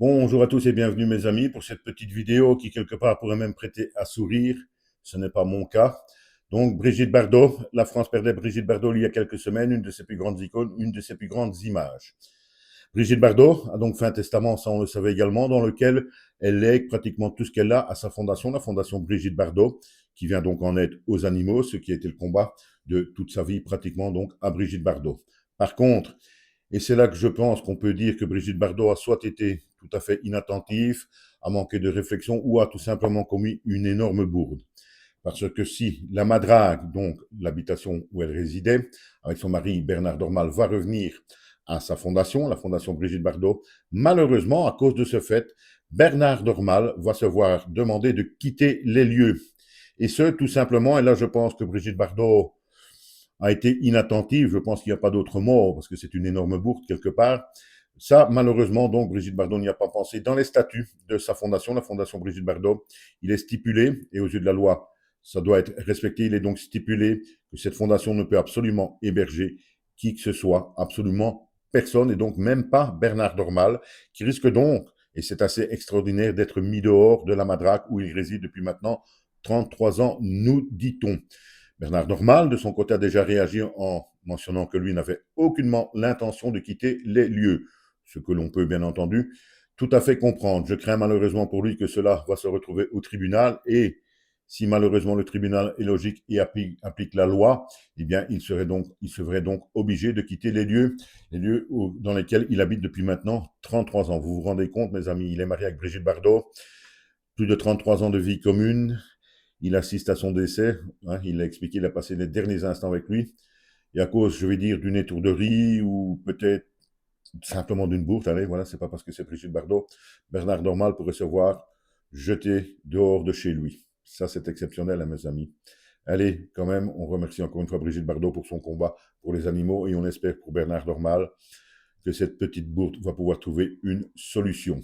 Bonjour à tous et bienvenue mes amis pour cette petite vidéo qui quelque part pourrait même prêter à sourire. Ce n'est pas mon cas. Donc Brigitte Bardot, la France perdait Brigitte Bardot il y a quelques semaines, une de ses plus grandes icônes, une de ses plus grandes images. Brigitte Bardot a donc fait un testament, ça on le savait également, dans lequel elle lègue pratiquement tout ce qu'elle a à sa fondation, la fondation Brigitte Bardot, qui vient donc en aide aux animaux, ce qui a été le combat de toute sa vie pratiquement donc à Brigitte Bardot. Par contre, et c'est là que je pense qu'on peut dire que Brigitte Bardot a soit été tout à fait inattentive, a manqué de réflexion ou a tout simplement commis une énorme bourde. Parce que si la Madrague, donc l'habitation où elle résidait, avec son mari Bernard Dormal, va revenir à sa fondation, la fondation Brigitte Bardot, malheureusement, à cause de ce fait, Bernard Dormal va se voir demander de quitter les lieux. Et ce, tout simplement, et là je pense que Brigitte Bardot a été inattentive, je pense qu'il n'y a pas d'autre mot, parce que c'est une énorme bourde quelque part. Ça, malheureusement, donc, Brigitte Bardot n'y a pas pensé. Dans les statuts de sa fondation, la fondation Brigitte Bardot, il est stipulé, et aux yeux de la loi, ça doit être respecté, il est donc stipulé que cette fondation ne peut absolument héberger qui que ce soit, absolument personne, et donc même pas Bernard Dormal, qui risque donc, et c'est assez extraordinaire, d'être mis dehors de la Madrague où il réside depuis maintenant 33 ans, nous dit-on. Bernard Normal, de son côté, a déjà réagi en mentionnant que lui n'avait aucunement l'intention de quitter les lieux, ce que l'on peut bien entendu tout à fait comprendre. Je crains malheureusement pour lui que cela va se retrouver au tribunal et si malheureusement le tribunal est logique et applique la loi, eh bien il serait donc obligé de quitter les lieux dans lesquels il habite depuis maintenant 33 ans. Vous vous rendez compte, mes amis, il est marié avec Brigitte Bardot, plus de 33 ans de vie commune, il assiste à son décès, hein, il l'a expliqué, il a passé les derniers instants avec lui, et à cause, je vais dire, d'une étourderie ou peut-être simplement d'une bourse, allez, voilà, c'est pas parce que c'est Brigitte Bardot, Bernard Normal pourrait se voir jeté dehors de chez lui. Ça, c'est exceptionnel, hein, mes amis. Allez, quand même, on remercie encore une fois Brigitte Bardot pour son combat pour les animaux et on espère pour Bernard Normal que cette petite bourse va pouvoir trouver une solution.